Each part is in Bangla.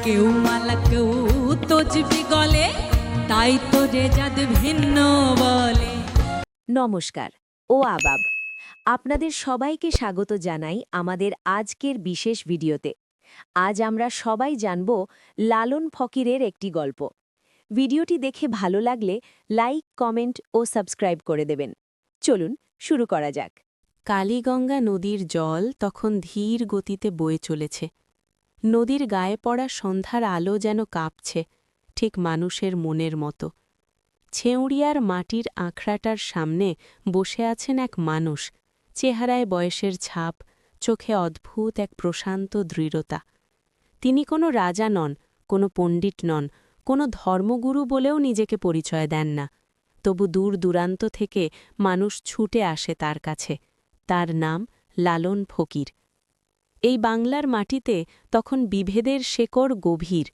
কেউ মালা কেউ তজবি গলে, তাই তো রেজাদ ভিন্ন বলে। নমস্কার ও আবাব, আপনাদের সবাইকে স্বাগত জানাই আমাদের আজকের বিশেষ ভিডিওতে। আজ আমরা সবাই জানব লালন ফকিরের একটি গল্প। ভিডিওটি দেখে ভালো লাগলে লাইক, কমেন্ট ও সাবস্ক্রাইব করে দেবেন। চলুন শুরু করা যাক। কালীগঙ্গা নদীর জল তখন ধীর গতিতে বয়ে চলেছে। নদীর গায়ে পড়া সন্ধ্যার আলো যেন কাঁপছে, ঠিক মানুষের মনের মতো। ছেঁউড়িয়ার মাটির আখড়াটার সামনে বসে আছেন এক মানুষ, চেহারায় বয়সের ছাপ, চোখে অদ্ভুত এক প্রশান্ত দৃঢ়তা। তিনি কোনো রাজা নন, কোনো পণ্ডিত নন, কোনো ধর্মগুরু বলেও নিজেকে পরিচয় দেন না। তবু দূর দূরান্ত থেকে মানুষ ছুটে আসে তার কাছে। তার নাম লালন ফকির। এই বাংলার মাটিতে তখন বিভেদের শেকড় গভীর।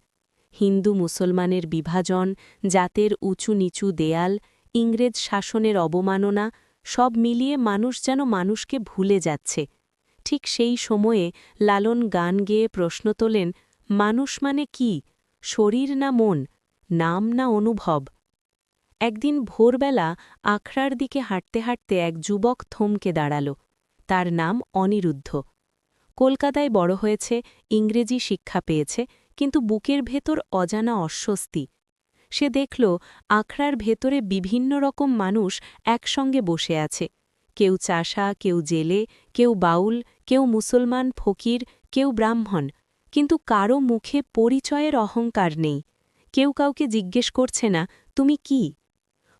হিন্দু মুসলমানের বিভাজন, জাতের উঁচু নিচু দেয়াল, ইংরেজ শাসনের অবমাননা, সব মিলিয়ে মানুষ যেন মানুষকে ভুলে যাচ্ছে। ঠিক সেই সময়ে লালন গান গেয়ে প্রশ্ন তোলেন, মানুষ মানে কি? শরীর না মন? নাম না অনুভব? একদিন ভোরবেলা আখড়ার দিকে হাঁটতে হাঁটতে এক যুবক থমকে দাঁড়াল। তার নাম অনিরুদ্ধ। কলকাতায় বড় হয়েছে, ইংরেজি শিক্ষা পেয়েছে, কিন্তু বুকের ভেতর অজানা অস্বস্তি। সে দেখল আখড়ার ভেতরে বিভিন্ন রকম মানুষ একসঙ্গে বসে আছে। কেউ চাষা, কেউ জেলে, কেউ বাউল, কেউ মুসলমান ফকির, কেউ ব্রাহ্মণ, কিন্তু কারও মুখে পরিচয়ের অহংকার নেই। কেউ কাউকে জিজ্ঞেস করছে না, তুমি কি?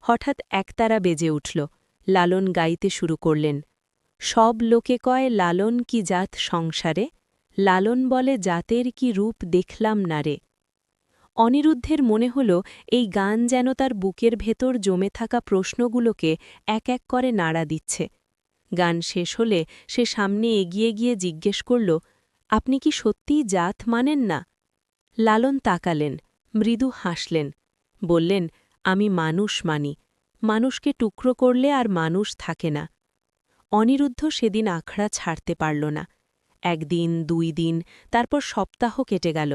হঠাৎ একতারা বেজে উঠল। লালন গাইতে শুরু করলেন, সব লোকে কয় লালন কি জাত সংসারে, লালন বলে জাতের কি রূপ দেখলাম না রে। অনিরুদ্ধের মনে হল এই গান যেন তার বুকের ভেতর জমে থাকা প্রশ্নগুলোকে এক এক করে নাড়া দিচ্ছে। গান শেষ হলে সে সামনে এগিয়ে গিয়ে জিজ্ঞেস করল, আপনি কি সত্যিই জাত মানেন না? লালন তাকালেন, মৃদু হাসলেন, বললেন, আমি মানুষ মানি। মানুষকে টুকরো করলে আর মানুষ থাকে না। অনিরুদ্ধ সেদিন আখড়া ছাড়তে পারল না। একদিন, 2 দিন, তারপর সপ্তাহ কেটে গেল।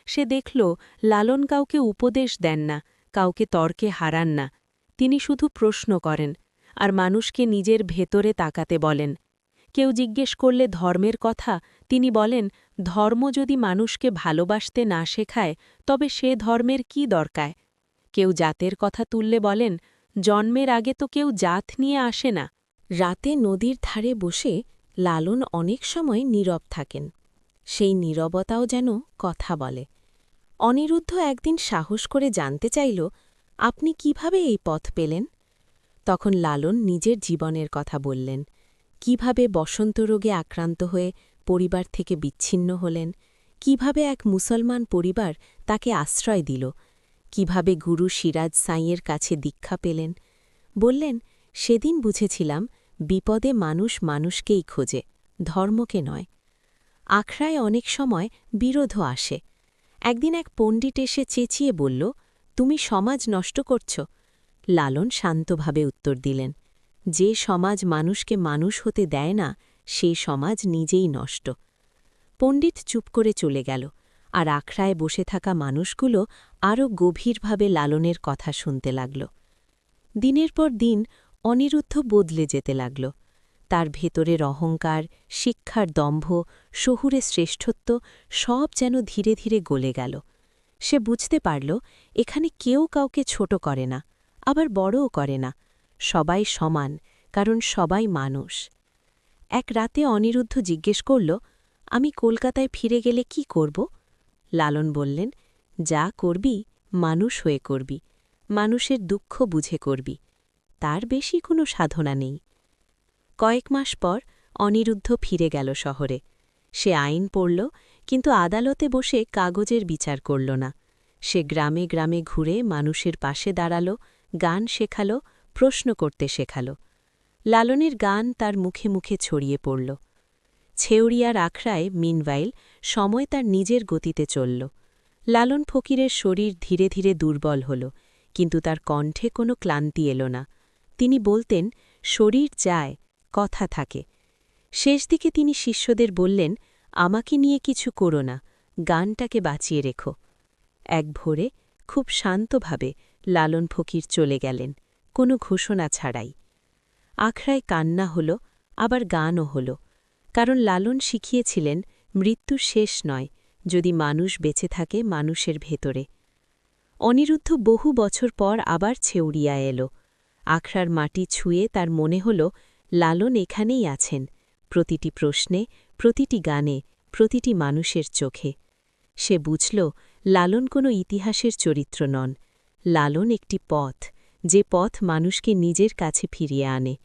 সে দেখল লালন কাউকে উপদেশ দেন না, কাউকে তর্কে হারান না। তিনি শুধু প্রশ্ন করেন, আর মানুষকে নিজের ভেতরে তাকাতে বলেন। কেউ জিজ্ঞেস করলে ধর্মের কথা, তিনি বলেন, ধর্ম যদি মানুষকে ভালোবাসতে না শেখায়, তবে সে ধর্মের কি দরকার? কেউ জাতের কথা তুললে বলেন, জন্মের আগে তো কেউ জাত নিয়ে আসে না। রাতে নদীর ধারে বসে লালন অনেক সময় নীরব থাকেন। সেই নীরবতাও যেন কথা বলে। অনিরুদ্ধ একদিন সাহস করে জানতে চাইল, আপনি কিভাবে এই পথ পেলেন? তখন লালন নিজের জীবনের কথা বললেন, কিভাবে বসন্ত রোগে আক্রান্ত হয়ে পরিবার থেকে বিচ্ছিন্ন হলেন, কিভাবে এক মুসলমান পরিবার তাকে আশ্রয় দিল, কিভাবে গুরু সিরাজ সাঁইয়ের কাছে দীক্ষা পেলেন। বললেন, সেদিন বুঝেছিলাম বিপদে মানুষ মানুষকেই খোঁজে, ধর্মকে নয়। আখড়ায় অনেক সময় বিরোধও আসে। একদিন এক পণ্ডিত এসে চেঁচিয়ে বলল, তুমি সমাজ নষ্ট করছ। লালন শান্তভাবে উত্তর দিলেন, যে সমাজ মানুষকে মানুষ হতে দেয় না, সেই সমাজ নিজেই নষ্ট। পণ্ডিত চুপ করে চলে গেল, আর আখড়ায় বসে থাকা মানুষগুলো আরও গভীরভাবে লালনের কথা শুনতে লাগল। দিনের পর দিন অনিরুদ্ধ বদলে যেতে লাগল। তার ভেতরের অহংকার, শিক্ষার দম্ভ, শহুরে শ্রেষ্ঠত্ব সব যেন ধীরে ধীরে গলে গেল। সে বুঝতে পারল, এখানে কেউ কাউকে ছোট করে না, আবার বড়ও করে না। সবাই সমান, কারণ সবাই মানুষ। এক রাতে অনিরুদ্ধ জিজ্ঞেস করল, আমি কলকাতায় ফিরে গেলে কি করব? লালন বললেন, যা করবি মানুষ হয়ে করবি, মানুষের দুঃখ বুঝে করবি, তার বেশি কোনো সাধনা নেই। কয়েক মাস পর অনিরুদ্ধ ফিরে গেল শহরে। সে আইন পড়ল, কিন্তু আদালতে বসে কাগজের বিচার করল না। সে গ্রামে গ্রামে ঘুরে মানুষের পাশে দাঁড়াল, গান শেখাল, প্রশ্ন করতে শেখাল। লালনের গান তার মুখে মুখে ছড়িয়ে পড়ল। ছেউড়িয়ার আখড়ায় মিনওয়াইল সময় তার নিজের গতিতে চলল। লালন ফকিরের শরীর ধীরে ধীরে দুর্বল হল, কিন্তু তার কণ্ঠে কোনো ক্লান্তি এল না। তিনি বলতেন, শরীর যায়, কথা থাকে। শেষ দিকে তিনি শিষ্যদের বললেন, আমাকে নিয়ে কিছু করো না, গানটাকে বাঁচিয়ে রেখো। এক ভোরে খুব শান্তভাবে লালন ফকির চলে গেলেন, কোনো ঘোষণা ছাড়াই। আখড়ায় কান্না হল, আবার গানও হল, কারণ লালন শিখিয়েছিলেন মৃত্যু শেষ নয়, যদি মানুষ বেঁচে থাকে মানুষের ভেতরে। অনিরুদ্ধ বহু বছর পর আবার ছেউড়িয়া এল। আখড়ার মাটি ছুঁয়ে তার মনে হল লালন এখানেই আছেন, প্রতিটি প্রশ্নে, প্রতিটি গানে, প্রতিটি মানুষের চোখে। সে বুঝল লালন কোনো ইতিহাসের চরিত্র নন, লালন একটি পথ, যে পথ মানুষকে নিজের কাছে ফিরিয়ে আনে।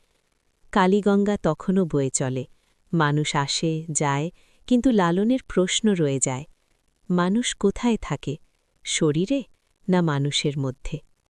কালীগঙ্গা তখনও বয়ে চলে, মানুষ আসে যায়, কিন্তু লালনের প্রশ্ন রয়ে যায়, মানুষ কোথায় থাকে, শরীরে না মানুষের মধ্যে?